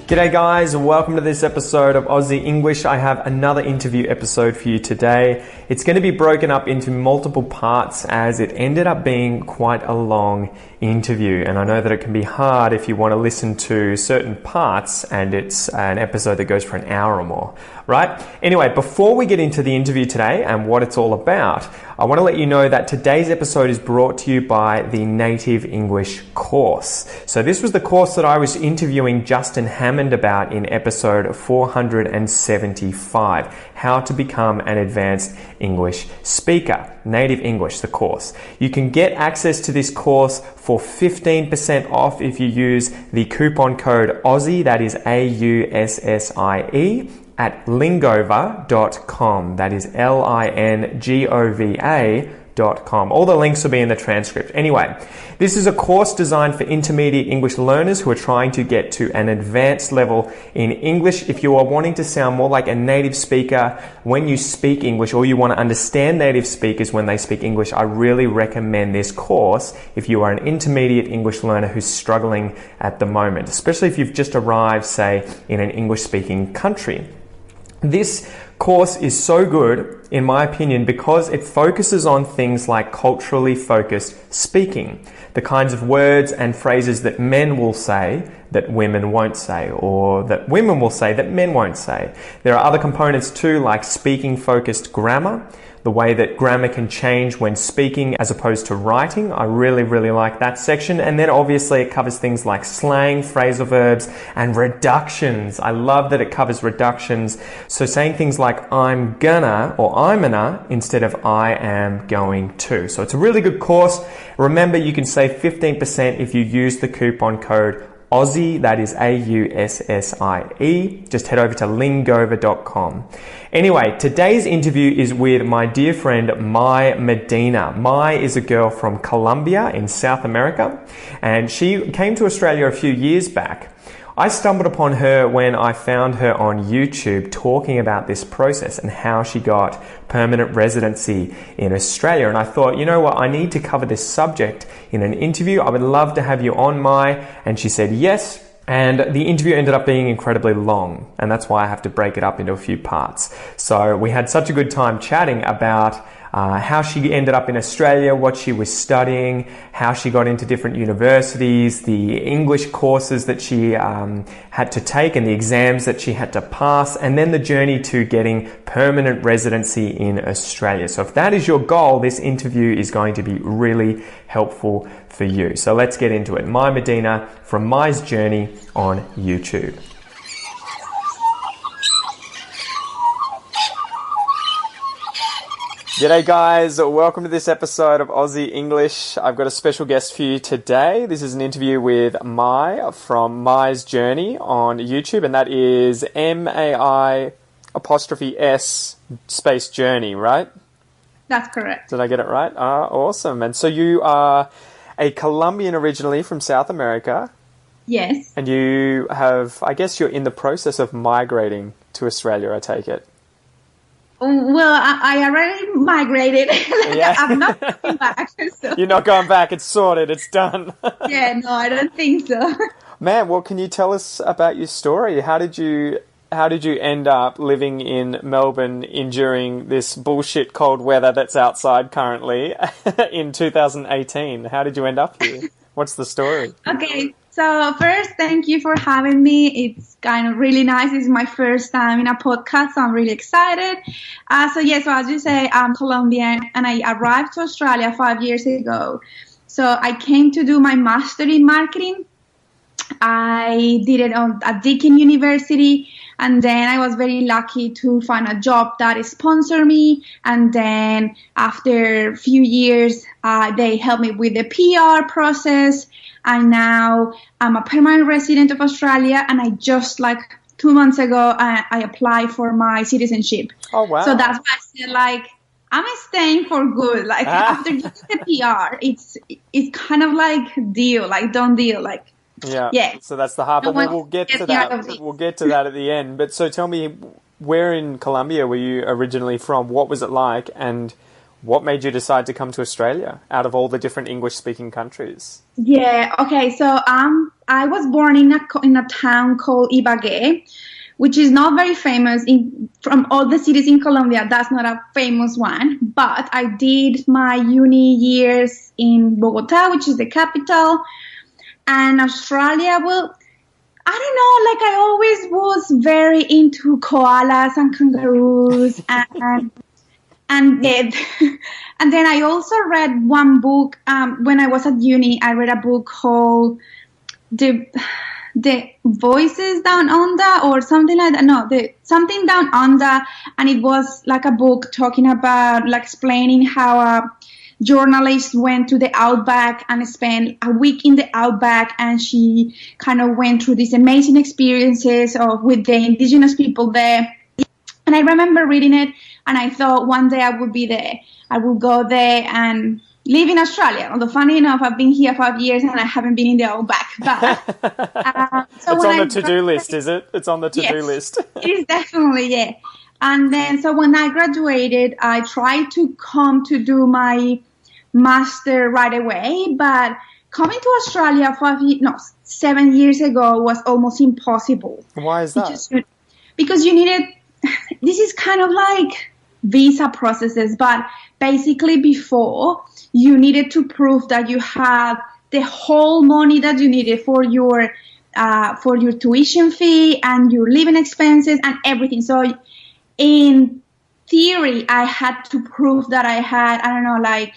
G'day guys, and welcome to this episode of Aussie English. I have another interview episode for you today. It's going to be broken up into multiple parts as it ended up being quite a long interview, and I know that it can be hard if you want to listen to certain parts and it's an episode that goes for an hour or more, right? Anyway, before we get into the interview today and what it's all about, I want to let you know that today's episode is brought to you by the Native English course. So this was the course that I was interviewing Justin Hammond about in episode 475, How to Become an Advanced English Speaker. Native English, the course. You can get access to this course for 15% off if you use the coupon code Aussie, that is AUSSIE, at lingova.com. That is LINGOVA.com. All the links will be in the transcript. Anyway, this is a course designed for intermediate English learners who are trying to get to an advanced level in English. If you are wanting to sound more like a native speaker when you speak English, or you want to understand native speakers when they speak English, I really recommend this course if you are an intermediate English learner who's struggling at the moment, especially if you've just arrived, say, in an English-speaking country. This course is so good, in my opinion, because it focuses on things like culturally focused speaking, the kinds of words and phrases that men will say that women won't say, or that women will say that men won't say. There are other components too, like speaking focused grammar, the way that grammar can change when speaking as opposed to writing. I really like that section. And then obviously it covers things like slang, phrasal verbs, and reductions. I love that it covers reductions. So saying things like I'm gonna or I'm gonna instead of I am going to. So it's a really good course. Remember, you can save 15% if you use the coupon code Aussie, that is AUSSIE. Just head over to lingova.com. Anyway, today's interview is with my dear friend Mai Medina. Mai is a girl from Colombia in South America, and she came to Australia a few years back. I stumbled upon her when I found her on YouTube talking about this process and how she got permanent residency in Australia. And I thought, you know what, I need to cover this subject in an interview. I would love to have you on, Mai. And she said yes. And the interview ended up being incredibly long. And that's why I have to break it up into a few parts. So we had such a good time chatting about how she ended up in Australia, what she was studying, how she got into different universities, the English courses that she had to take and the exams that she had to pass, and then the journey to getting permanent residency in Australia. So if that is your goal, this interview is going to be really helpful for you. So let's get into it. Mai Medina from Mai's Journey on YouTube. G'day guys, welcome to this episode of Aussie English. I've got a special guest for you today. This is an interview with Mai from Mai's Journey on YouTube, and that is MAI''S Journey, right? That's correct. Did I get it right? Awesome. And so you are a Colombian originally from South America. Yes. And you have, I guess you're in the process of migrating to Australia, I take it. Well, I already migrated. Yeah. I'm not going back. So. You're not going back. It's sorted. It's done. Yeah, no, I don't think so. Man, well, can you tell us about your story? How did you end up living in Melbourne, enduring this bullshit cold weather that's outside currently in 2018? How did you end up here? What's the story? Okay. So first, thank you for having me. It's kind of really nice. It's my first time in a podcast, so I'm really excited. So as you say, I'm Colombian, and I arrived to Australia 5 years ago. So I came to do my master in marketing. I did it at Deakin University, and then I was very lucky to find a job that sponsored me. And then after a few years, they helped me with the PR process. And now I'm a permanent resident of Australia, and I just 2 months ago, I applied for my citizenship. Oh, wow. So that's why I said, I'm staying for good. After getting the PR, it's kind of deal, done deal, Yeah. So that's the hard part. We'll get to that. We'll get to that at the end. But so tell me, where in Colombia were you originally from? What was it like? And What made you decide to come to Australia out of all the different English-speaking countries? Yeah. Okay. So I was born in a town called Ibagué, which is not very famous from all the cities in Colombia. That's not a famous one. But I did my uni years in Bogota, which is the capital, and Australia. Well, I don't know. Like, I always was very into koalas and kangaroos and then, and then I also read one book when I was at uni. I read a book called the Voices Down Under or something like that. No, something Down Under, and it was like a book talking about, like, explaining how a journalist went to the outback and spent a week in the outback, and she kind of went through these amazing experiences with the indigenous people there. And I remember reading it, and I thought one day I would be there. I would go there and live in Australia. Although, funny enough, I've been here 5 years and I haven't been in the outback. But so it's on the to-do list, is it? It's on the to-do list. It is definitely, yeah. And then, so when I graduated, I tried to come to do my master right away. But coming to Australia 7 years ago was almost impossible. Why is that? Because you needed, this is kind of like visa processes, but basically before you needed to prove that you had the whole money that you needed for your tuition fee and your living expenses and everything. So in theory, I had to prove that I had, I don't know, like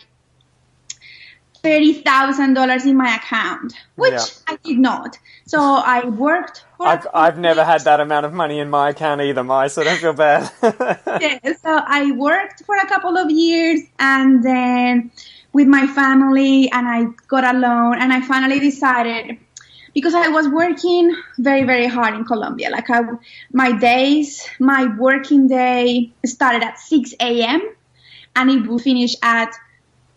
$30,000 in my account, which I did not. So I worked. I've never had that amount of money in my account either, Mai, so don't feel bad. Yeah, so I worked for a couple of years, and then with my family, and I got a loan, and I finally decided, because I was working very, very hard in Colombia. Like, my working day started at 6 a.m. and it would finish at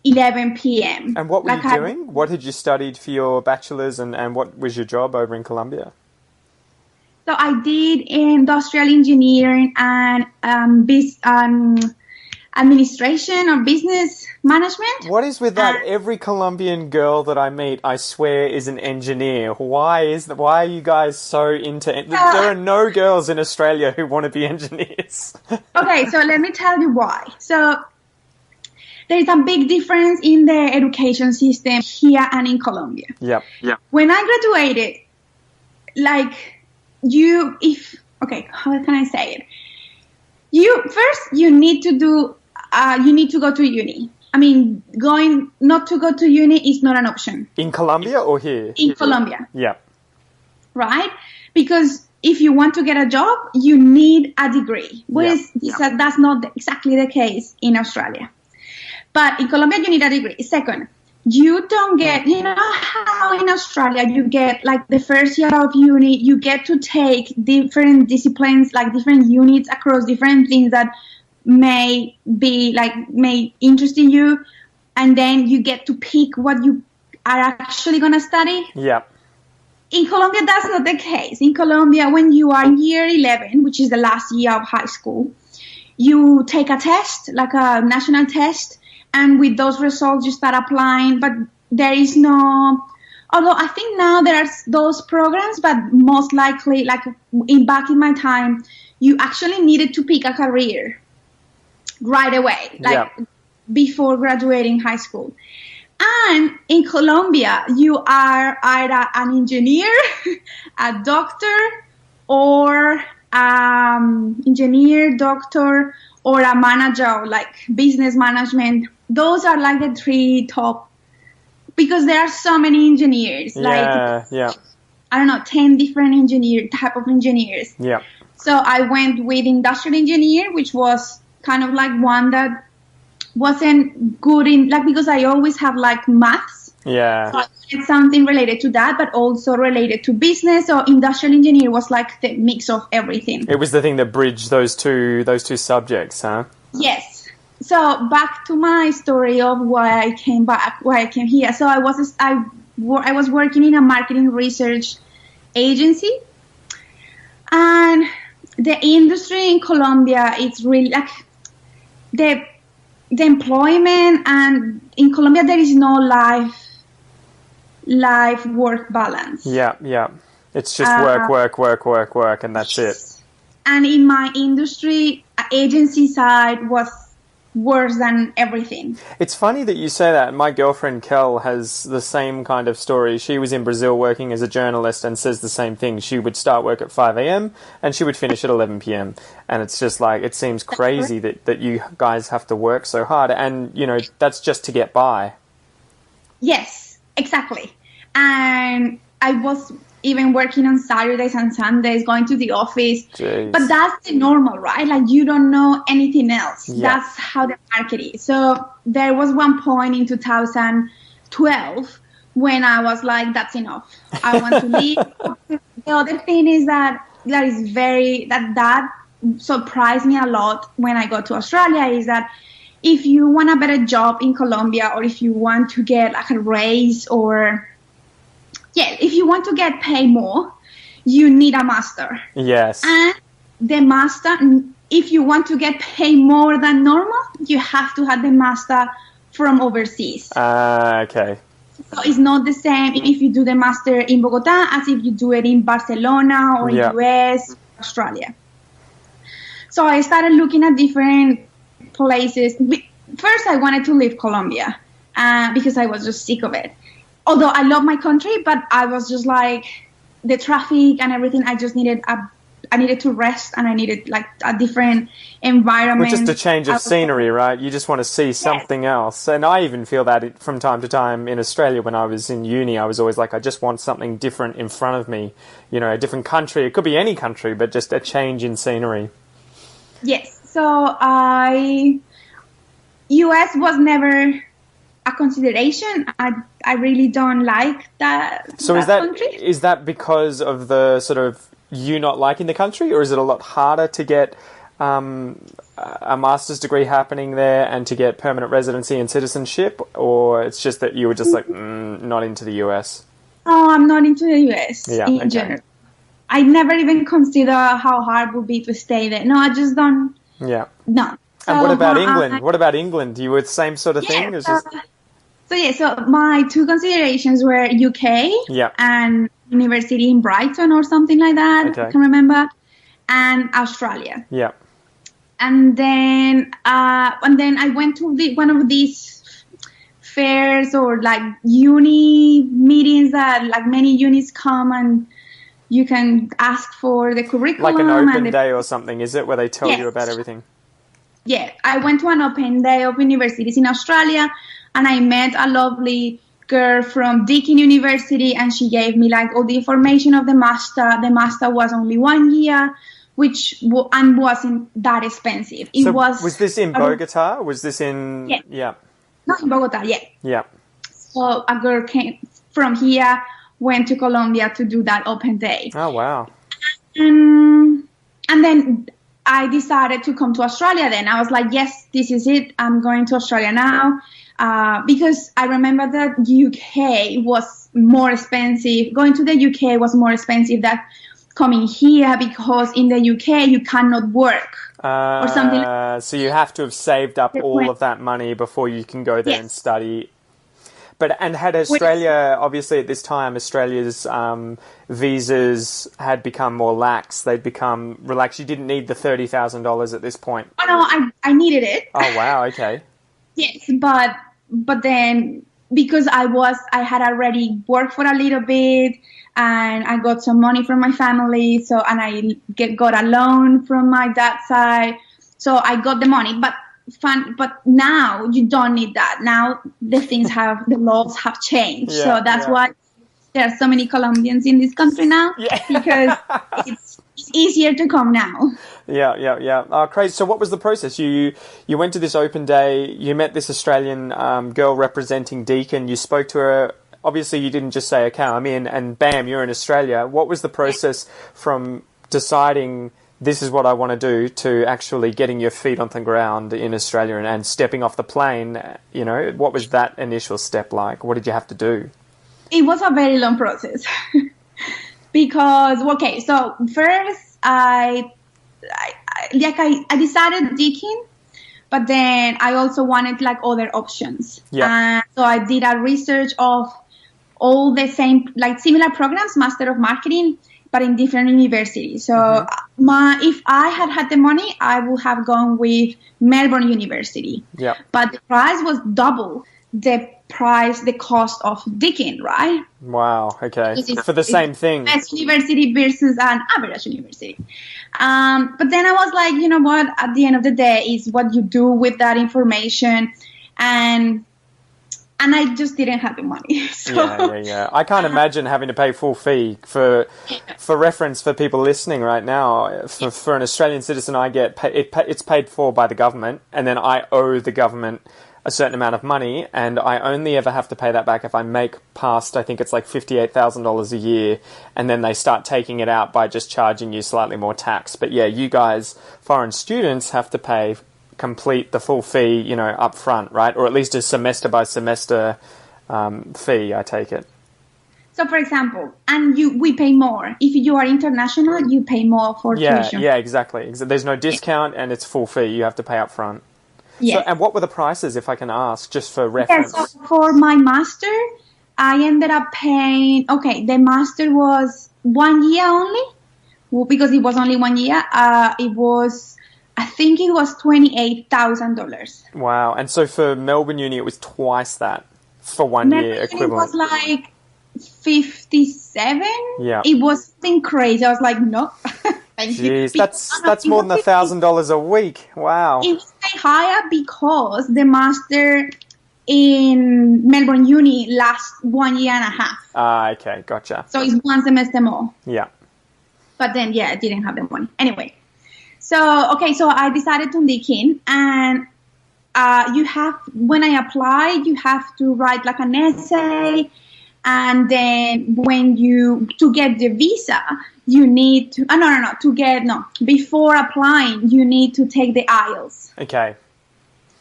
11 p.m. And what were you doing? What had you studied for your bachelor's, and what was your job over in Colombia? So I did industrial engineering and administration or business management. What is with that? Every Colombian girl that I meet, I swear, is an engineer. Why are you guys so into... there are no girls in Australia who want to be engineers. Okay, so let me tell you why. So there's a big difference in the education system here and in Colombia. Yeah. When I graduated, how can I say it? You need to go to uni. I mean, not to go to uni is not an option. In Colombia or here? In Colombia. Yeah. Right? Because if you want to get a job, you need a degree. That's not exactly the case in Australia. But in Colombia, you need a degree. Second, you don't get, you know how in Australia you get, like, the first year of uni, you get to take different disciplines, like different units across different things that may interest in you, and then you get to pick what you are actually going to study. Yeah. In Colombia, that's not the case. In Colombia, when you are in year 11, which is the last year of high school, you take a test, like a national test, and with those results, you start applying. But there is no, although I think now there are those programs, but most likely, back in my time, you actually needed to pick a career right away, before graduating high school. And in Colombia, you are either an engineer, a doctor, or doctor, or a manager, like business management. Those are like the three top, because there are so many engineers. I don't know, 10 different type of engineers. Yeah. So I went with industrial engineer, which was kind of like one that wasn't good in, because I always have maths. Yeah. So it's something related to that, but also related to business. So industrial engineer was like the mix of everything. It was the thing that bridged those two subjects, huh? Yes. So back to my story of why I came here. So I was working in a marketing research agency, and the industry in Colombia, it's really the employment, and in Colombia there is no life work balance. Yeah. It's just work, and that's it. And in my industry, agency side was worse than everything. It's funny that you say that. My girlfriend Kel has the same kind of story. She was in Brazil working as a journalist and says the same thing. She would start work at 5 a.m. and she would finish at 11 p.m. And it's just like, it seems crazy that you guys have to work so hard. And, you know, that's just to get by. Yes, exactly. And I was even working on Saturdays and Sundays, going to the office. Jeez. But that's the normal, right? Like, you don't know anything else. Yeah. That's how the market is. So there was one point in 2012 when I was like, that's enough. I want to leave. The other thing is that surprised me a lot when I got to Australia, is that if you want a better job in Colombia, or if you want to get like a raise, or if you want to get paid more, you need a master. Yes. And the master, if you want to get paid more than normal, you have to have the master from overseas. Okay. So it's not the same if you do the master in Bogota as if you do it in Barcelona or in US, Australia. So I started looking at different places. First, I wanted to leave Colombia because I was just sick of it. Although I love my country, but I was just like, the traffic and everything, I just needed I needed to rest, and I needed like a different environment. Well, just a change of scenery, right? You just want to see something else. And I even feel that from time to time in Australia. When I was in uni, I was always like, I just want something different in front of me. You know, a different country. It could be any country, but just a change in scenery. Yes. So US was never a consideration. I really don't like that. So country. Is that because of the sort of you not liking the country, or is it a lot harder to get a master's degree happening there and to get permanent residency and citizenship, or it's just that you were just like not into the US? Oh, I'm not into the US in general. I never even consider how hard it would be to stay there. No, I just don't. Yeah. No. So, and what about England? What about England? You were the same sort of thing? So my two considerations were UK and university in Brighton or something like that. Okay. I can remember, and Australia. Yeah. And then I went to one of these fairs or like uni meetings that like many unis come and you can ask for the curriculum. Like an open day or something, is it, where they tell you about everything? Yeah, I went to an open day of universities in Australia, and I met a lovely girl from Deakin University, and she gave me like all the information of the master. The master was only 1 year, and wasn't that expensive. Was this in Bogota? Was this in? Yeah. Not in Bogota. Yeah. Yeah. So a girl came from here, went to Colombia to do that open day. Oh wow. And then I decided to come to Australia then. I was like, yes, this is it. I'm going to Australia now. Because I remember that UK was more expensive. Going to the UK was more expensive than coming here, because in the UK you cannot work or something like that. So you have to have saved up all of that money before you can go there and study. And had Australia, obviously at this time, Australia's visas had become more lax. They'd become relaxed. You didn't need the $30,000 at this point. Oh no, I needed it. Oh wow, okay. Yes, but then because I had already worked for a little bit, and I got some money from my family, and I got a loan from my dad's side, so I got the money. But now you don't need that. Now the laws have changed, so that's why there are so many Colombians in this country now, because it's easier to come now. Yeah. Oh, crazy. So what was the process? You went to this open day, you met this Australian girl representing Deakin, you spoke to her. Obviously you didn't just say, okay, I'm in, and bam, you're in Australia. What was the process from deciding this is what I want to do to actually getting your feet on the ground in Australia and stepping off the plane? You know, what was that initial step like? What did you have to do? It was a very long process. Because, so first I decided Deakin, but then I also wanted like other options. Yeah. So I did a research of all the same, like similar programs, Master of Marketing, but in different universities. So if I had the money, I would have gone with Melbourne University. Yeah. But the price was double the cost of Deakin, right? Wow. Okay. For the same thing. Best university versus an average university. But then I was like, you know what? At the end of the day, is what you do with that information, and I just didn't have the money. So. Yeah. I can't imagine having to pay full fee for reference for people listening right now. For an Australian citizen, I get it's paid for by the government, and then I owe the government a certain amount of money, and I only ever have to pay that back if I make past, I think it's like $58,000 a year, and then they start taking it out by just charging you slightly more tax. But yeah, you guys, foreign students, have to pay complete the full fee, you know, up front, right? Or at least a semester by semester fee, I take it. So, for example, we pay more. If you are international, you pay more for tuition. Yeah, exactly. There's no discount, and it's full fee. You have to pay up front. Yes. So, and what were the prices, if I can ask, just for reference? Yes, so for my master, I ended up paying, the master was 1 year only, because it was only 1 year. I think it was $28,000. Wow. And so for Melbourne Uni, it was twice that for 1 year equivalent. It was like 57. Yeah. It was something crazy. I was like, no. Thank you. Jeez, that's more than $1,000 a week. Wow. It was higher because the master in Melbourne Uni lasts 1 year and a half. Ah, okay, gotcha. So it's one semester more. Yeah. But then, I didn't have the money. Anyway, so I decided to look in, and when I applied, you have to write like an essay, and then to get the visa, you need to, before applying, you need to take the IELTS. Okay.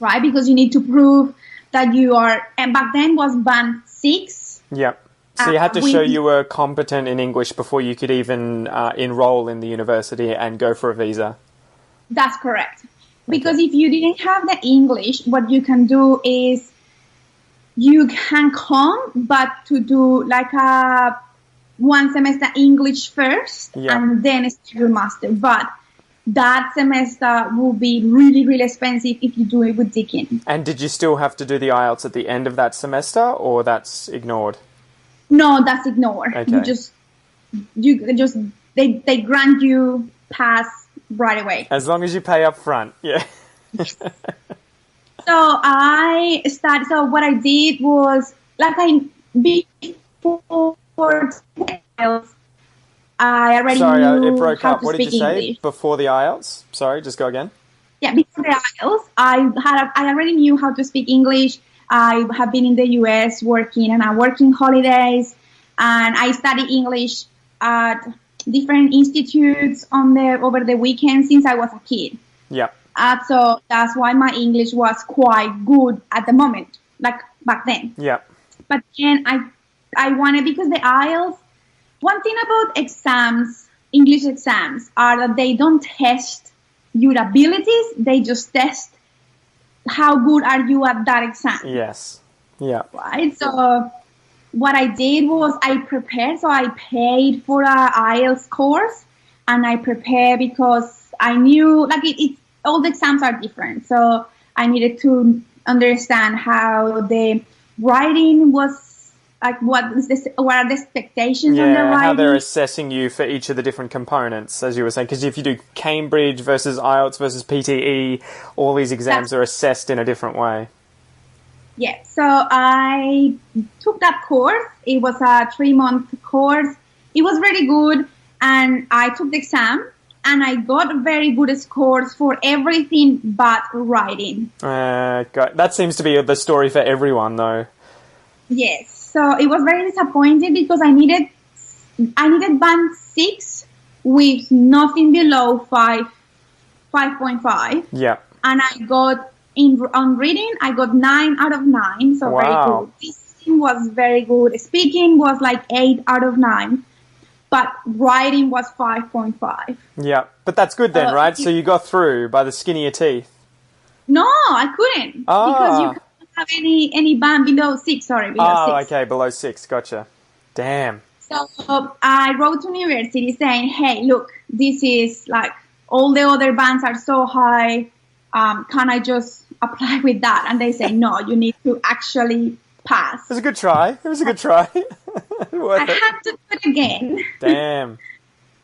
Right, because you need to prove that you are, and back then was band 6. Yep. So you had to show you were competent in English before you could even enroll in the university and go for a visa. That's correct. Because if you didn't have the English, what you can do is you can come, but to do like a 1 semester English first, and then start your master. But that semester will be really, really expensive if you do it with Deakin. And did you still have to do the IELTS at the end of that semester, or that's ignored? No, that's ignored. Okay. They grant you pass right away. As long as you pay up front, yeah. So what I did was, before IELTS, I already knew it broke how up. to What did you speak say English. before the IELTS? Sorry, just go again. Yeah, before the IELTS, I already knew how to speak English. I have been in the US working and I'm working holidays, and I studied English at different institutes over the weekend since I was a kid. Yeah. So that's why my English was quite good at the moment, like back then. Yeah. But then I wanted, because the IELTS, one thing about exams, English exams, are that they don't test your abilities, they just test how good are you at that exam. Yes. Yeah. Right? So what I did was I prepared, so I paid for a IELTS course, and I prepared because I knew, all the exams are different. So I needed to understand how the writing was, what are the expectations on the writing. How they're assessing you for each of the different components, as you were saying. Because if you do Cambridge versus IELTS versus PTE, all these exams are assessed in a different way. Yeah, so I took that course. It was a 3-month course. It was really good, and I took the exam, and I got very good scores for everything but writing. That seems to be the story for everyone, though. Yes, so it was very disappointing because I needed band 6 with nothing below 5.5. Yeah. And I got on reading, I got 9 out of 9, so very good. Listening was very good. Speaking was 8 out of 9. But writing was 5.5. Yeah, but that's good then, right? So you got through by the skin of your teeth. No, I couldn't because you can't have any band below 6. Sorry, below 6. Okay, below 6. Gotcha. Damn. So I wrote to university saying, hey, look, this is like all the other bands are so high. Can I just apply with that? And they say, no, you need to actually pass. It was a good try. I had to do it again. Damn.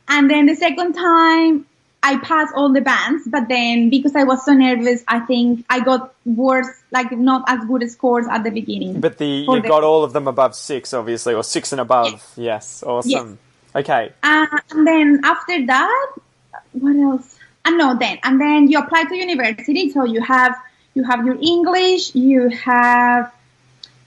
And then the second time, I passed all the bands, but then because I was so nervous, I think I got worse, like not as good scores at the beginning. But you got all of them above 6, obviously, or 6 and above. Yes, awesome. Yes. Okay. And then after that, what else? And then you apply to university. So you have your English, you have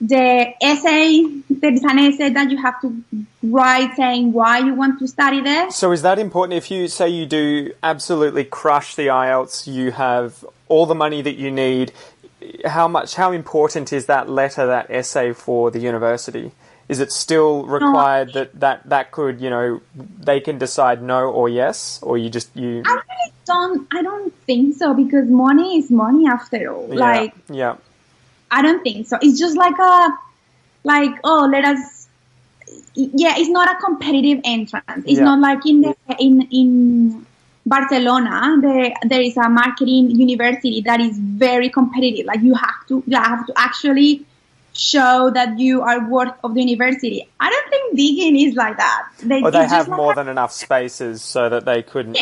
the essay. There is an essay that you have to write saying why you want to study there. So is that important? If you say you do absolutely crush the IELTS, you have all the money that you need, how important is that letter, that essay for the university? Is it still required that could, they can decide no or yes, or you? I don't think so, because money is money after all. Yeah. I don't think so. It's just it's not a competitive entrance. It's not like in Barcelona, there is a marketing university that is very competitive. Like you have to actually show that you are worth of the university. I don't think Deakin is like that. They have more than enough spaces so that they couldn't.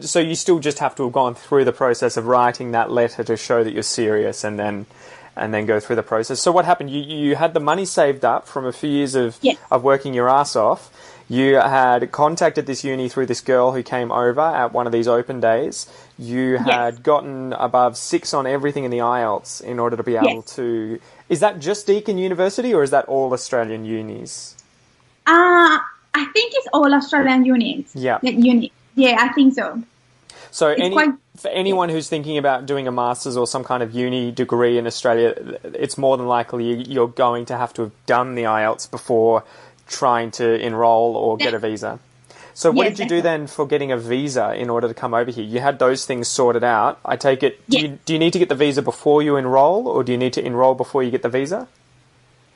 So you still just have to have gone through the process of writing that letter to show that you're serious, and then go through the process. So what happened? You had the money saved up from a few years of working your ass off. You had contacted this uni through this girl who came over at one of these open days. You had gotten above 6 on everything in the IELTS in order to be able to... Is that just Deakin University, or is that all Australian unis? I think it's all Australian unis. Yeah. Yeah, I think so. So for anyone who's thinking about doing a master's or some kind of uni degree in Australia, it's more than likely you're going to have done the IELTS before trying to enroll or get a visa. So what did you do then for getting a visa in order to come over here? You had those things sorted out. I take it, do you need to get the visa before you enroll, or do you need to enroll before you get the visa?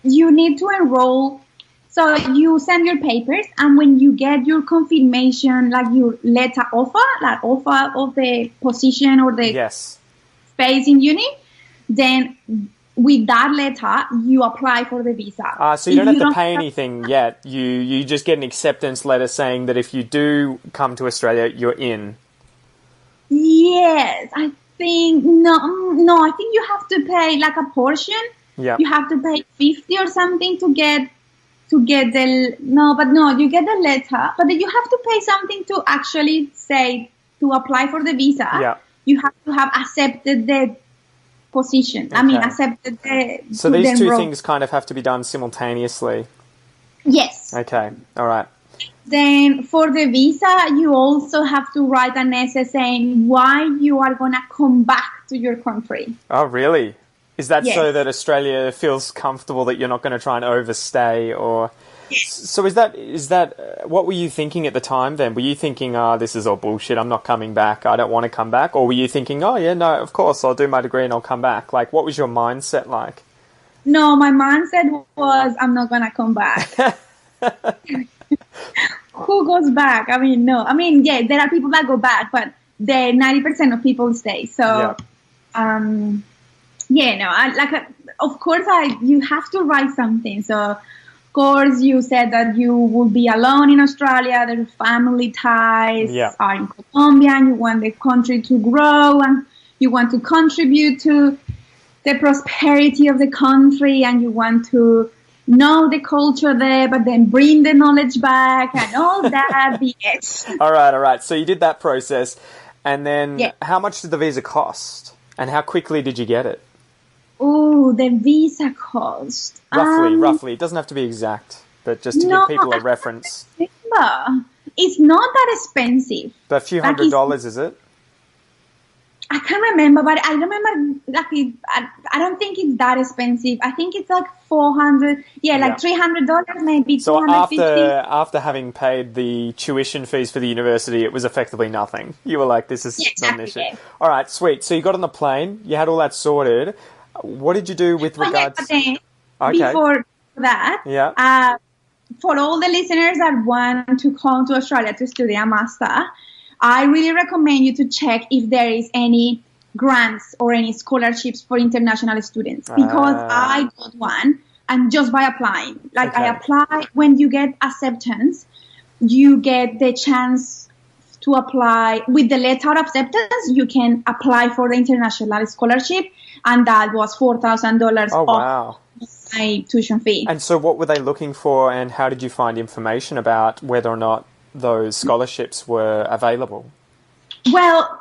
You need to enroll. So you send your papers, and when you get your confirmation, like your letter offer of the position or the space in uni, then with that letter, you apply for the visa. So you don't have to pay anything yet. You just get an acceptance letter saying that if you do come to Australia, you're in. Yes, I think no. I think you have to pay like a portion. Yeah. You have to pay 50 or something to get you get the letter, but then you have to pay something to actually say to apply for the visa. Yeah. You have to have accepted the position. Okay. I mean, accepted the... So these two things kind of have to be done simultaneously? Yes. Okay, all right. Then for the visa, you also have to write an essay saying why you are going to come back to your country. Oh, really? Is that so that Australia feels comfortable that you're not going to try and overstay, or... So is that what were you thinking at the time then? Were you thinking, this is all bullshit, I'm not coming back, I don't want to come back? Or were you thinking, of course, I'll do my degree and I'll come back? Like, what was your mindset like? No, my mindset was, I'm not going to come back. Who goes back? I mean, no. I mean, there are people that go back, but 90% of people stay. So, of course, you have to write something. So, of course, you said that you will be alone in Australia, their family ties are in Colombia, and you want the country to grow, and you want to contribute to the prosperity of the country, and you want to know the culture there, but then bring the knowledge back and all that BS. All right. So you did that process, and then how much did the visa cost, and how quickly did you get it? Oh, the visa cost. Roughly. It doesn't have to be exact, but just to give people a reference. It's not that expensive. But a few $100s, is it? I can't remember, but I remember like I don't think it's that expensive. I think it's like $400, like $300 maybe. So $250. after having paid the tuition fees for the university, it was effectively nothing. You were like, this is not an issue. Yeah. All right, sweet. So you got on the plane, you had all that sorted. What did you do with regards? Before that, for all the listeners that want to come to Australia to study a master, I really recommend you to check if there is any grants or any scholarships for international students, because I got one, and just by applying, I apply, when you get acceptance, you get the chance to apply with the letter of acceptance. You can apply for the international scholarship, and that was $4,000 off my tuition fee. And so what were they looking for, and how did you find information about whether or not those scholarships were available? Well,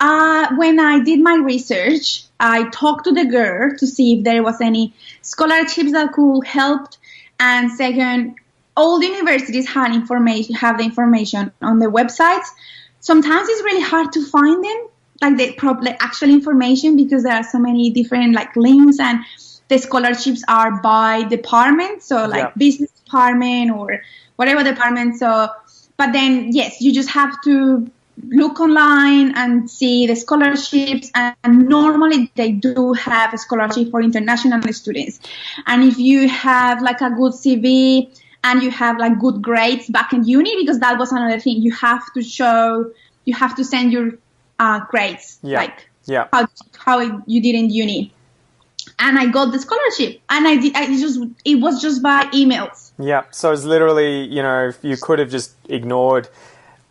when I did my research, I talked to the girl to see if there was any scholarships that could help. And second, all the universities have the information on their websites. Sometimes it's really hard to find them, like the actual information, because there are so many different links, and the scholarships are by department, so business department or whatever department. So, but then yes, you just have to look online and see the scholarships, and normally they do have a scholarship for international students. And if you have a good CV and you have good grades back in uni, because that was another thing, you have to send your grades, how you did in uni. And I got the scholarship, and it was just by emails. Yeah, so it's literally, you could have just ignored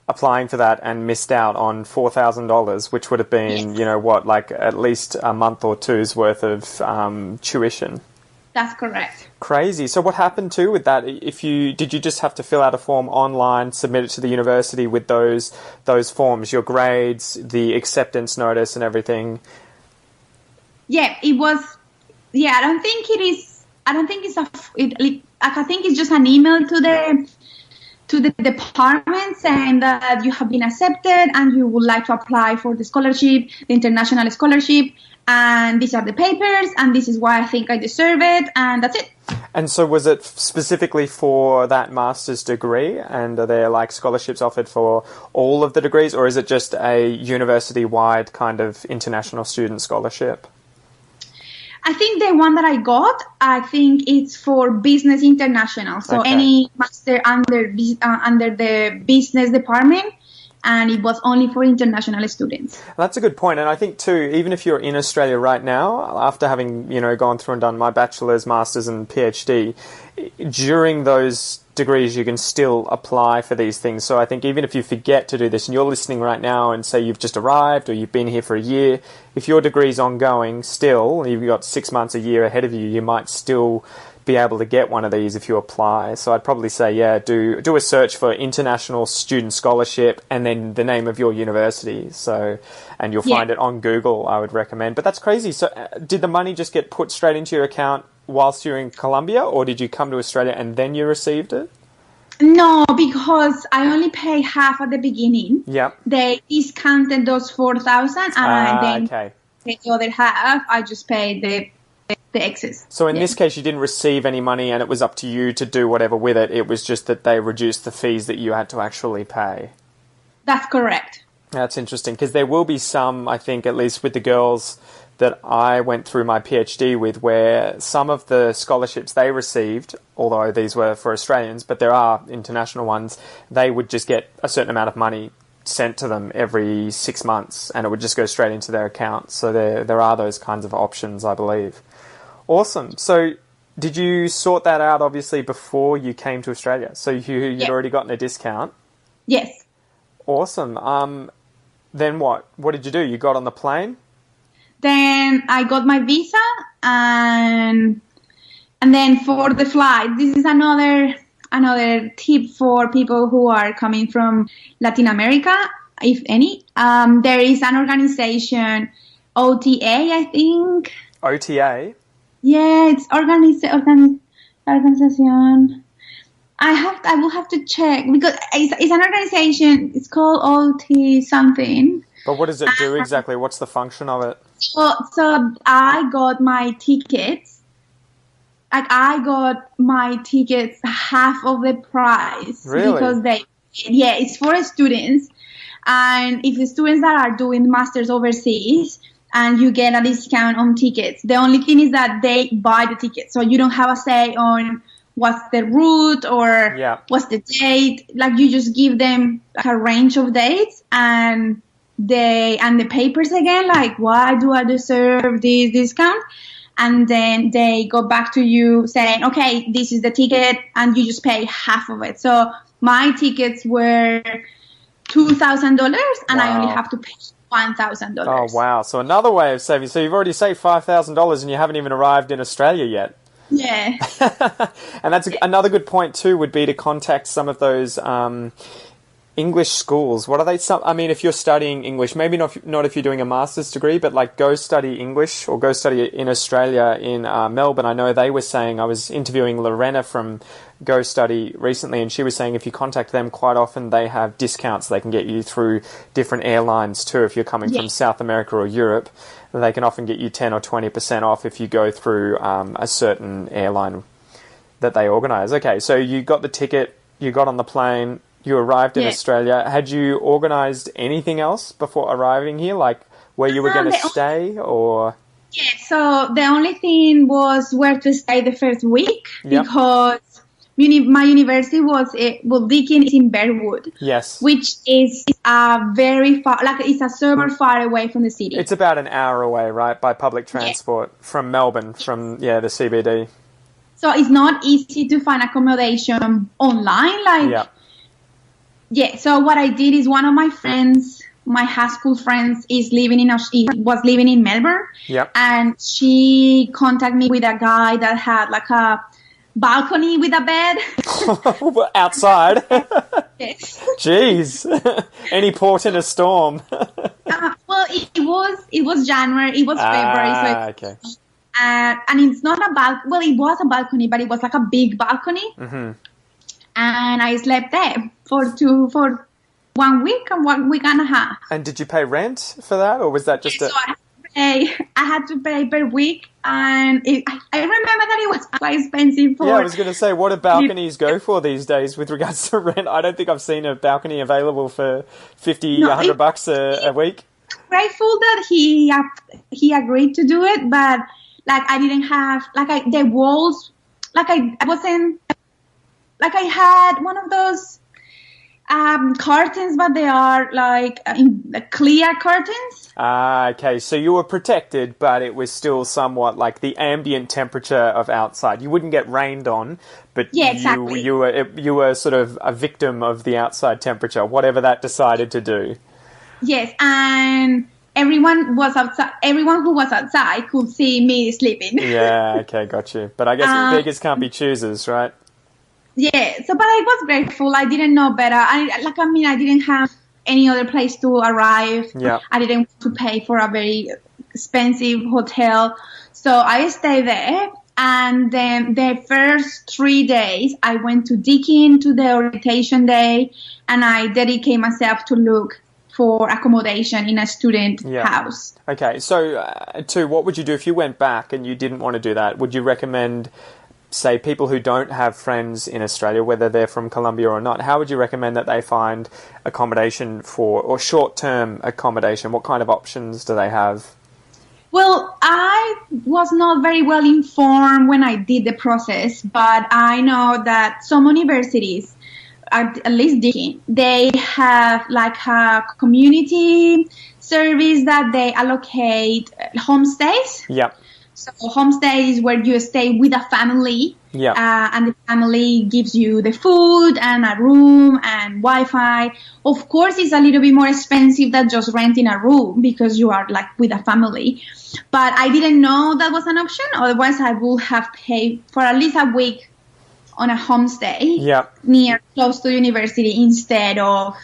applying for that and missed out on $4,000, which would have been, at least a month or two's worth of tuition. That's correct. Crazy. So what happened too with that? Did you just have to fill out a form online, submit it to the university with those forms, your grades, the acceptance notice, and everything? Yeah, it was. Yeah, I don't think it is. I don't think it's I think it's just an email to the department saying that you have been accepted and you would like to apply for the scholarship, the international scholarship, and these are the papers, and this is why I think I deserve it, and that's it. And so was it specifically for that master's degree, and are there scholarships offered for all of the degrees, or is it just a university-wide kind of international student scholarship? I think the one that I got, I think it's for business international. So any master under the business department, and it was only for international students. That's a good point. And I think too, even if you're in Australia right now, after having, gone through and done my bachelor's, master's and PhD, during those degrees you can still apply for these things. So I think even if you forget to do this, and you're listening right now and say you've just arrived or you've been here for a year, if your degree's ongoing still, you've got 6 months, a year ahead of you, you might still be able to get one of these if you apply. So I'd probably say, do a search for International Student Scholarship and then the name of your university. So, and you'll find it on Google, I would recommend. But that's crazy. So did the money just get put straight into your account whilst you're in Colombia, or did you come to Australia and then you received it? No, because I only paid half at the beginning. Yep. They discounted those $4,000, and then the other half I just paid the excess. So in this case, you didn't receive any money, and it was up to you to do whatever with it. It was just that they reduced the fees that you had to actually pay. That's correct. That's interesting, because there will be some, I think, at least with the girls that I went through my PhD with, where some of the scholarships they received, although these were for Australians, but there are international ones, they would just get a certain amount of money sent to them every 6 months, and it would just go straight into their account. So there are those kinds of options, I believe. Awesome. So did you sort that out, obviously, before you came to Australia? So you'd already gotten a discount? Yes. Awesome. Then what? What did you do? You got on the plane? Then I got my visa, and then for the flight, this is another tip for people who are coming from Latin America, if any. There is an organization, OTA, I think. OTA? Yeah, it's organization. I will have to check, because it's an organization. It's called OT something. But what does it do exactly? What's the function of it? So I got my tickets. Like I got my tickets half of the price. Really? Because it's for students. And if the students that are doing masters overseas, and you get a discount on tickets. The only thing is that they buy the tickets. So you don't have a say on what's the route or what's the date. Like you just give them like a range of dates and the papers again, like why do I deserve this discount? And then they go back to you saying, okay, this is the ticket, and you just pay half of it. So my tickets were $2,000 and I only have to pay $1,000. Oh, wow. So another way of saving. So you've already saved $5,000 and you haven't even arrived in Australia yet. Yeah. And that's another good point too, would be to contact some of those English schools. What are they? I mean, if you're studying English, maybe not if you're doing a master's degree, but like go study English or go study in Australia in Melbourne. I know they were saying, I was interviewing Lorena from Go Study recently, and she was saying if you contact them, quite often they have discounts they can get you through different airlines too. If you're coming from South America or Europe, they can often get you 10 or 20% off if you go through a certain airline that they organise. Okay, so you got the ticket, you got on the plane, you arrived in Australia. Had you organised anything else before arriving here, like where you were going to stay, or? Yeah, so the only thing was where to stay the first week because my university Deakin is in Bearwood. Yes. Which is very far, like it's a suburb far away from the city. It's about an hour away, right, by public transport from Melbourne, from the CBD. So it's not easy to find accommodation online, so what I did is one of my friends, my high school friends, was living in Melbourne. Yep. And she contacted me with a guy that had like a balcony with a bed. Outside? Yes. Jeez. Any port in a storm? Well, it was January, it was February. So okay. And it's not it was a balcony, but it was like a big balcony. Mm-hmm. And I slept there for 1 week and 1 week and a half. And did you pay rent for that, or was that just so I had to pay per week, and I remember that it was quite expensive. I was going to say, what do balconies go for these days with regards to rent? I don't think I've seen a balcony available for $100 a week. Grateful that he agreed to do it, but like I didn't have the walls, I wasn't. Like I had one of those curtains, but they are like clear curtains. Okay. So you were protected, but it was still somewhat like the ambient temperature of outside. You wouldn't get rained on, but exactly. you were sort of a victim of the outside temperature, whatever that decided to do. Yes, and everyone was outside. Everyone who was outside could see me sleeping. Yeah. Okay. Got you. But I guess beggars can't be choosers, right? Yeah, but I was grateful. I didn't know better. I didn't have any other place to arrive. Yeah. I didn't want to pay for a very expensive hotel. So I stayed there. And then the first 3 days, I went to Deakin to the orientation day. And I dedicated myself to look for accommodation in a student house. Okay, so what would you do if you went back and you didn't want to do that? Would you recommend, say, people who don't have friends in Australia, whether they're from Colombia or not, how would you recommend that they find accommodation or short-term accommodation? What kind of options do they have? Well, I was not very well informed when I did the process, but I know that some universities, at least Deakin, they have like a community service that they allocate homestays. Yep. So homestay is where you stay with a family, and the family gives you the food and a room and Wi-Fi. Of course, it's a little bit more expensive than just renting a room because you are like with a family. But I didn't know that was an option. Otherwise, I would have paid for at least a week on a homestay close to the university instead of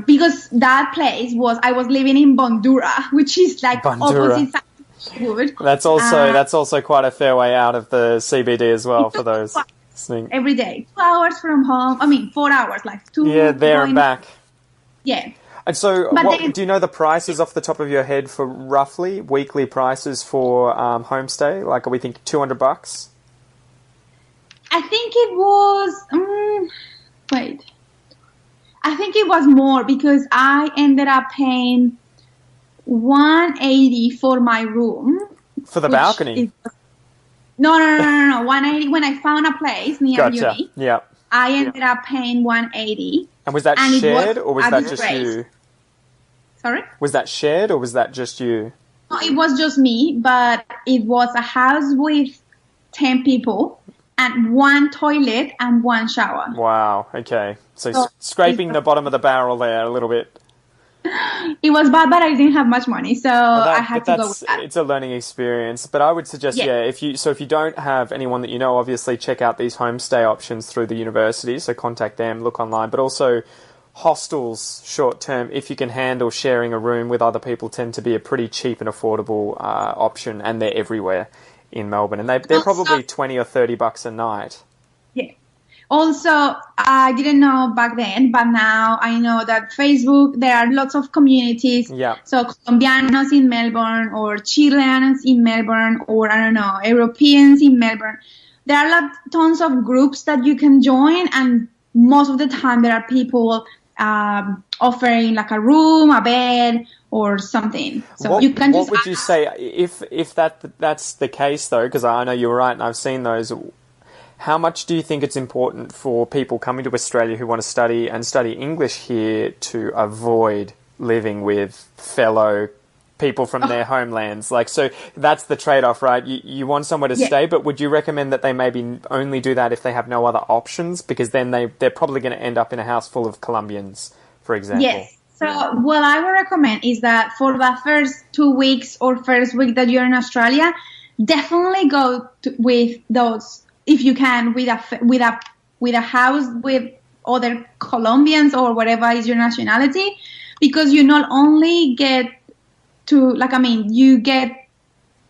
because that place I was living in Bondura, which is like opposite side. That's also quite a fair way out of the CBD as well for those listening. Every day, 2 hours from home. 4 hours, like 2. Yeah, there and back. Yeah. And so, But do you know the prices off the top of your head for roughly weekly prices for homestay? Like, are we thinking $200? I think it was. I think it was more because I ended up paying $180 for my room. For the balcony? No. 180 when I found a place near uni. Yeah. I ended up paying 180. And was that shared or was that just you? Sorry? Was that shared or was that just you? No, it was just me, but it was a house with 10 people and 1 toilet and 1 shower. Wow, okay. So scraping the bottom of the barrel there a little bit. It was bad, but I didn't have much money, so I had to go with that. It's a learning experience, but I would suggest, if you don't have anyone that you know, obviously check out these homestay options through the university, so contact them, look online, but also hostels, short term, if you can handle sharing a room with other people, tend to be a pretty cheap and affordable option, and they're everywhere in Melbourne, and they're probably $20 or $30 a night. Yeah. Also, I didn't know back then, but now I know that Facebook, there are lots of communities. Yeah. So Colombianos in Melbourne or Chileans in Melbourne or, I don't know, Europeans in Melbourne. There are tons of groups that you can join, and most of the time there are people offering like a room, a bed, or something. So you can just. What would you say if that's the case though? Because I know you're right, and I've seen those. How much do you think it's important for people coming to Australia who want to study English here to avoid living with fellow people from their homelands? Like, so that's the trade-off, right? You want somewhere to stay, but would you recommend that they maybe only do that if they have no other options? Because then they're probably going to end up in a house full of Colombians, for example. Yes. So what I would recommend is that for the first 2 weeks or first week that you're in Australia, definitely go with those, if you can, with a house with other Colombians or whatever is your nationality, because you not only get to, you get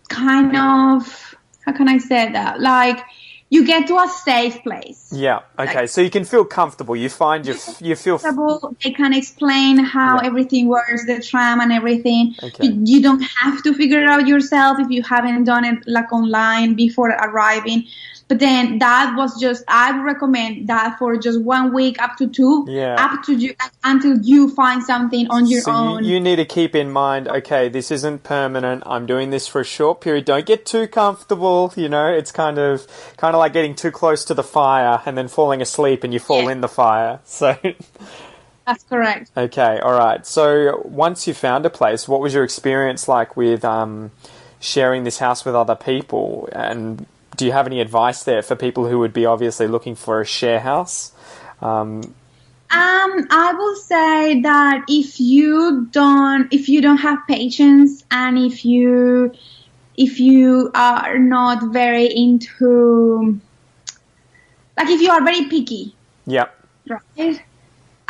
kind of, how can I say that? Like, you get to a safe place. Yeah. Okay. So you can feel comfortable. You find you feel comfortable. They can explain how everything works, the tram and everything. Okay. You don't have to figure it out yourself if you haven't done it online before arriving. But then that was just, I would recommend that for just 1 week up to 2, up to you, until you find something on your own. You need to keep in mind, okay, this isn't permanent. I'm doing this for a short period. Don't get too comfortable. You know, it's kind of like getting too close to the fire and then falling asleep and you fall in the fire. So that's correct. Okay, all right. So once you found a place, what was your experience like with sharing this house with other people? And do you have any advice there for people who would be obviously looking for a share house? I will say that if you don't have patience, and if you are not very into, like, if you are very picky, right?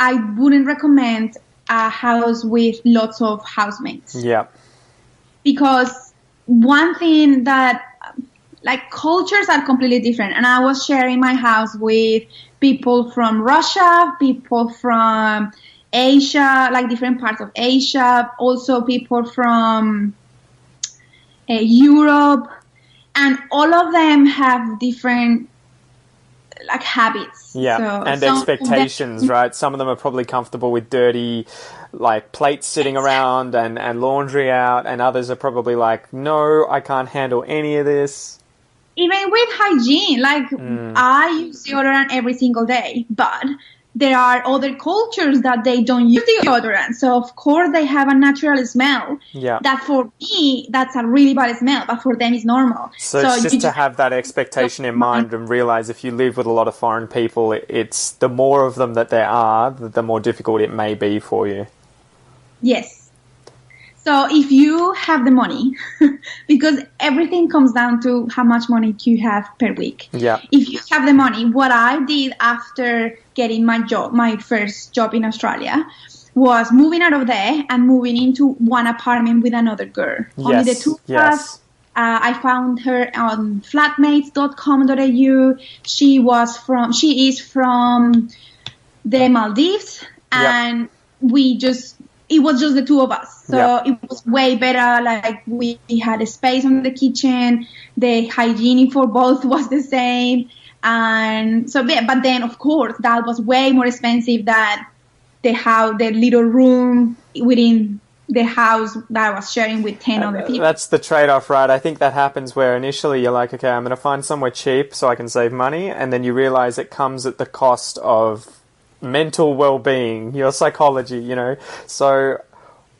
I wouldn't recommend a house with lots of housemates. Yeah. Because one thing that, like, cultures are completely different. And I was sharing my house with people from Russia, people from Asia, like different parts of Asia, also people from Europe. And all of them have different, like, habits. Yeah, so and expectations, right? Some of them are probably comfortable with dirty, like, plates sitting around and laundry out, and others are probably like, no, I can't handle any of this. Even with hygiene, like, I use deodorant every single day, but there are other cultures that they don't use deodorant. So, of course, they have a natural smell. Yeah. That for me, that's a really bad smell, but for them it's normal. So it's just to have that expectation in mind and realize if you live with a lot of foreign people, it's the more of them that there are, the more difficult it may be for you. Yes. So if you have the money, because everything comes down to how much money you have per week. Yeah. If you have the money, what I did after getting my first job in Australia, was moving out of there and moving into one apartment with another girl. Yes. Only the two of us. I found her on flatmates.com.au. She is from the Maldives, and we just it was just the two of us. So it was way better. Like we had a space on the kitchen. The hygiene for both was the same. And so, but then of course that was way more expensive than the little room within the house that I was sharing with 10 other people. That's the trade-off, right? I think that happens where initially you're like, okay, I'm going to find somewhere cheap so I can save money. And then you realize it comes at the cost of mental well-being, your psychology, you know. So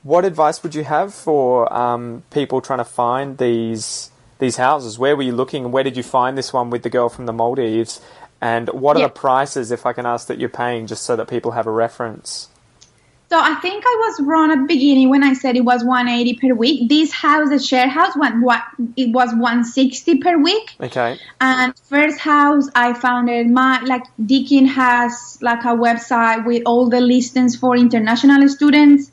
what advice would you have for people trying to find these houses? Where were you looking, and where did you find this one with the girl from the Maldives? And what are the prices, if I can ask, that you're paying, just so that people have a reference? So I think I was wrong at the beginning when I said it was $180 per week. This house, the share house, it was $160 per week. Okay. And first house I found it, Deakin has like a website with all the listings for international students.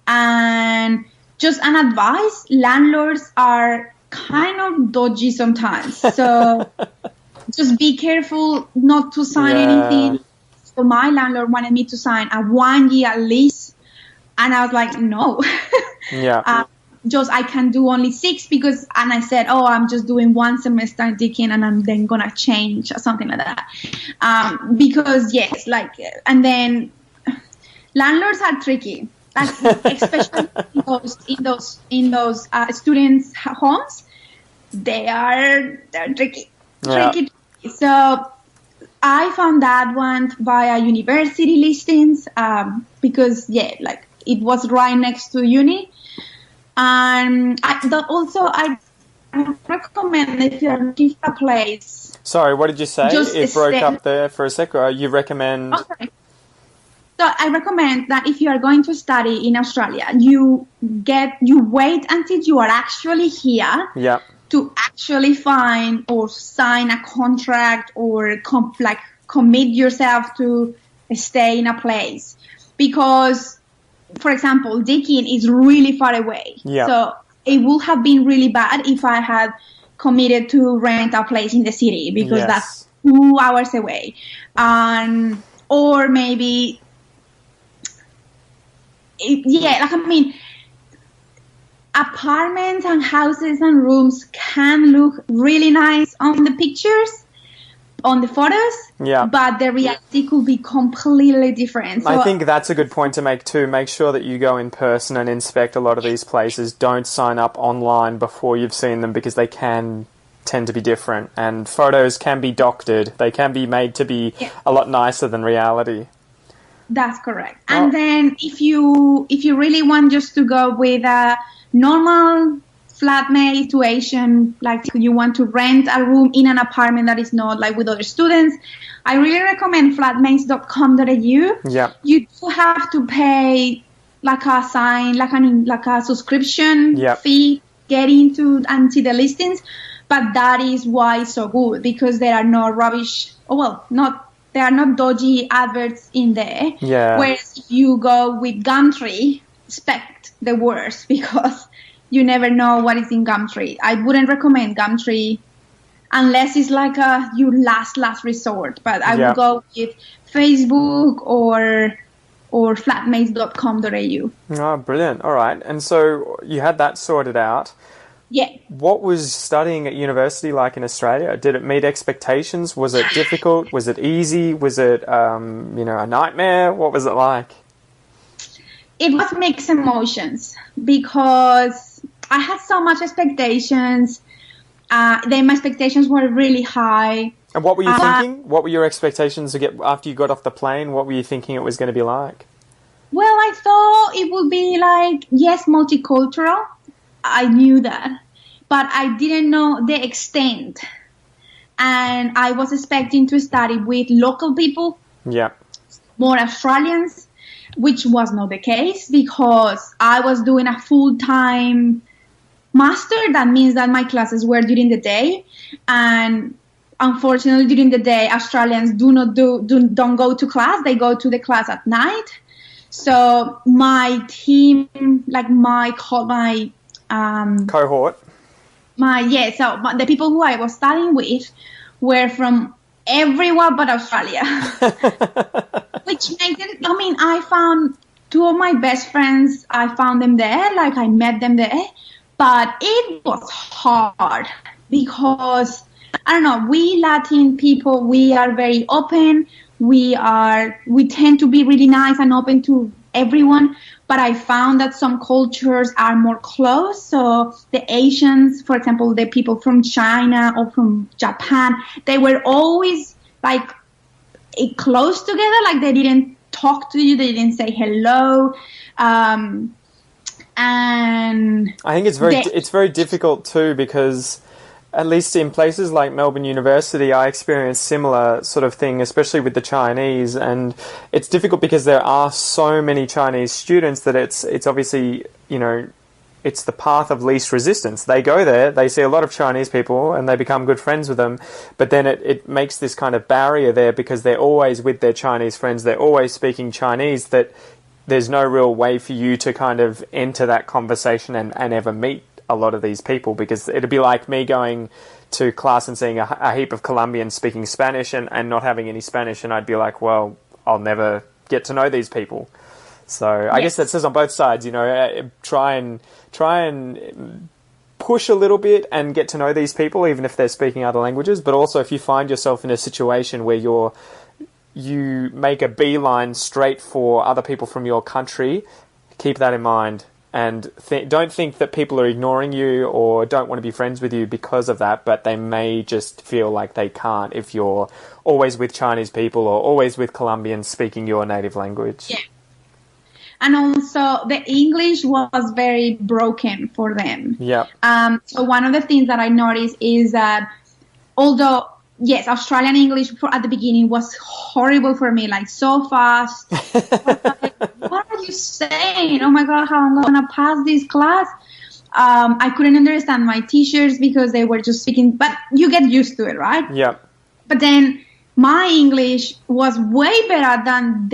And just an advice, landlords are kind of dodgy sometimes. So just be careful not to sign anything. So my landlord wanted me to sign a 1-year lease, and I was like, no. I can do only 6 and I said, I'm just doing 1 semester in Deakin and I'm then gonna change or something like that. And then landlords are tricky, like especially in those students' homes. They're tricky. So I found that one via university listings because it was right next to uni. And I recommend if you're looking for a place. Sorry, what did you say? It broke up there for a sec. You recommend? Okay. So I recommend that if you are going to study in Australia, you wait until you are actually here. Yeah. To actually find or sign a contract or commit yourself to stay in a place. Because, for example, Deakin is really far away. Yeah. So it would have been really bad if I had committed to rent a place in the city because that's 2 hours away. Or maybe, apartments and houses and rooms can look really nice on the pictures, on the photos, but the reality could be completely different. So I think that's a good point to make too. Make sure that you go in person and inspect a lot of these places. Don't sign up online before you've seen them, because they can tend to be different, and photos can be doctored. They can be made to be a lot nicer than reality. That's correct. And then if you really want just to go with a normal flatmate situation, like you want to rent a room in an apartment that is not like with other students, I really recommend flatmates.com.au. Yeah. You do have to pay like a subscription fee, get into and see the listings, but that is why it's so good, because there are no rubbish. There are not dodgy adverts in there. Yeah. Whereas if you go with Gumtree, expect the worst, because you never know what is in Gumtree. I wouldn't recommend Gumtree unless it's like your last resort. But I would go with Facebook or flatmates.com.au. Oh, brilliant. All right. And so you had that sorted out. Yeah. What was studying at university like in Australia? Did it meet expectations? Was it difficult? Was it easy? Was it, a nightmare? What was it like? It was mixed emotions, because I had so much expectations. Then my expectations were really high. And what were you thinking? What were your expectations to get after you got off the plane? What were you thinking it was going to be like? Well, I thought it would be multicultural. I knew that, but I didn't know the extent. And I was expecting to study with local people, more Australians, which was not the case, because I was doing a full-time master. That means that my classes were during the day, and unfortunately during the day Australians don't go to class. They go to the class at night. So my team, my cohort. So the people who I was studying with were from everywhere but Australia. Which makes it, I found two of my best friends, I found them there, like I met them there, but it was hard because, I don't know, we Latin people, we are very open. We tend to be really nice and open to everyone, but I found that some cultures are more closed. So the Asians, for example, the people from China or from Japan, they were always like close together, like they didn't talk to you, they didn't say hello. And I think it's very difficult too, because at least in places like Melbourne University, I experienced similar sort of thing, especially with the Chinese. And it's difficult because there are so many Chinese students that it's obviously, it's the path of least resistance. They go there, they see a lot of Chinese people, and they become good friends with them. But then it makes this kind of barrier there because they're always with their Chinese friends. They're always speaking Chinese, that there's no real way for you to kind of enter that conversation and ever meet a lot of these people, because it'd be like me going to class and seeing a heap of Colombians speaking Spanish and not having any Spanish, and I'd be like, well, I'll never get to know these people. So I guess that says on both sides, try and push a little bit and get to know these people, even if they're speaking other languages. But also, if you find yourself in a situation where you make a beeline straight for other people from your country, keep that in mind. And don't think that people are ignoring you or don't want to be friends with you because of that, but they may just feel like they can't if you're always with Chinese people or always with Colombians speaking your native language. Yeah. And also, the English was very broken for them. Yeah. So one of the things that I noticed is that although, yes, Australian English at the beginning was horrible for me, like so fast. What are you saying? Oh my God, how am I going to pass this class? I couldn't understand my teachers because they were just speaking, but you get used to it, right? Yeah. But then my English was way better than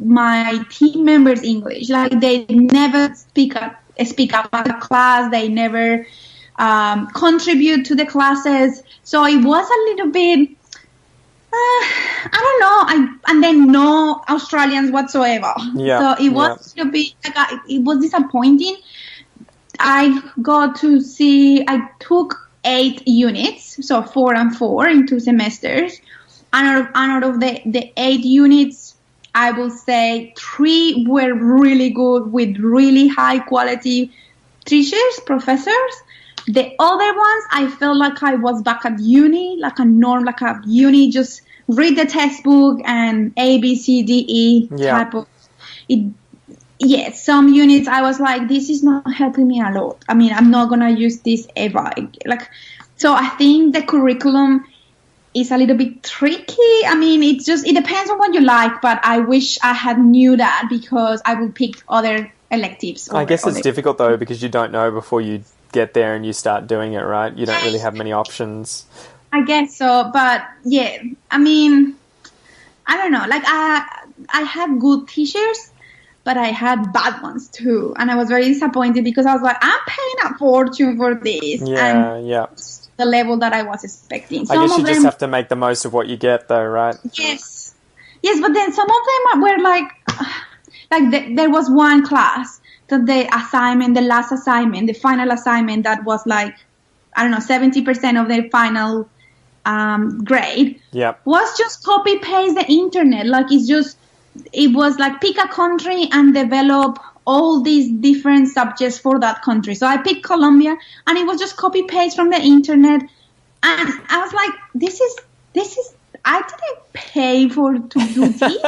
my team members' English. Like they never speak up at the class. They never contribute to the classes. So it was a little bit, I don't know, and then no Australians whatsoever. Yeah. So it was a little bit, it was disappointing. I took 8 units, so 4 and 4 in 2 semesters. And out of the 8 units, I will say 3 were really good with really high quality teachers, professors. The other ones, I felt like I was back at uni, like a uni, just read the textbook and A, B, C, D, E type of it. Yeah, some units I was like, this is not helping me a lot. I mean, I'm not gonna use this ever. So I think the curriculum is a little bit tricky. I mean, it depends on what you like, but I wish I had knew that because I would pick other electives. I guess it's difficult though, because you don't know before you get there and you start doing it, right? You don't really have many options. I guess so, but yeah, I mean, I don't know. Like I had good teachers, but I had bad ones too, and I was very disappointed because I was like, I'm paying a fortune for this. Yeah. The level that I was expecting. I guess you just have to make the most of what you get, though, right? Yes, but then some of them were like there was one class that the last assignment, the final assignment that was like, I don't know, 70% of their final grade was just copy paste the internet. Like it was like pick a country and develop all these different subjects for that country. So I picked Colombia and it was just copy paste from the internet. And I was like, this is, I didn't pay to do this.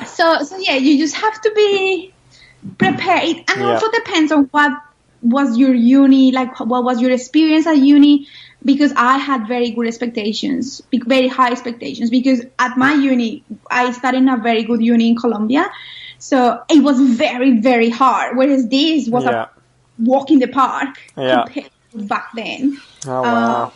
So yeah, you just have to be prepared. And also depends on what was your uni, like what was your experience at uni, because I had very good expectations, very high expectations, because at my uni, I studied in a very good uni in Colombia. So it was very, very hard, whereas this was a walk in the park compared to back then. Oh, wow.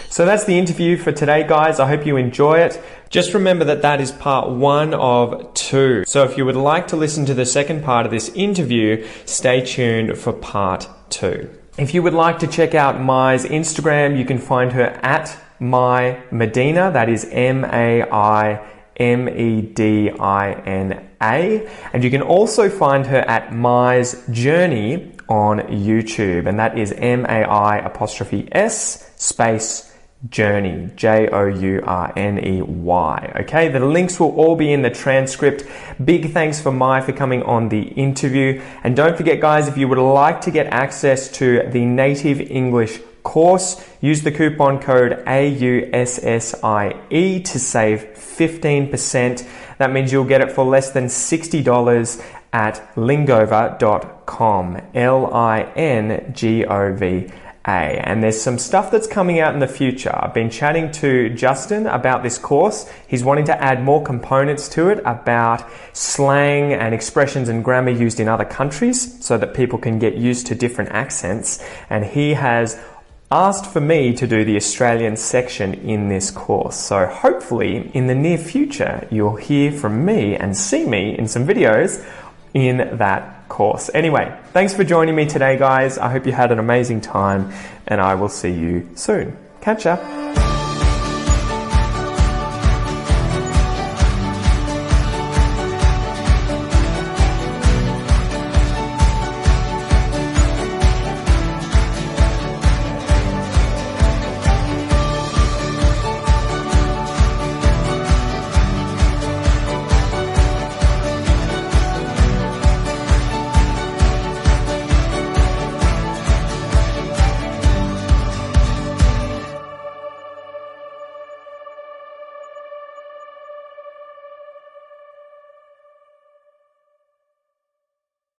So that's the interview for today, guys. I hope you enjoy it. Just remember that is part 1 of 2. So if you would like to listen to the second part of this interview, stay tuned for part 2. If you would like to check out Mai's Instagram, you can find her at Mai Medina. That is MaiMedina. And you can also find her at Mai's Journey on YouTube. And that is MAI' space Journey, Journey. Okay, the links will all be in the transcript. Big thanks for Mai for coming on the interview. And don't forget, guys, if you would like to get access to the Native English course, use the coupon code AUSSIE to save 15%. That means you'll get it for less than $60 at lingova.com, LINGOVA. And there's some stuff that's coming out in the future. I've been chatting to Justin about this course. He's wanting to add more components to it about slang and expressions and grammar used in other countries so that people can get used to different accents. And he has asked for me to do the Australian section in this course. So hopefully in the near future, you'll hear from me and see me in some videos in that course. Anyway, thanks for joining me today, guys. I hope you had an amazing time, and I will see you soon. Catch ya.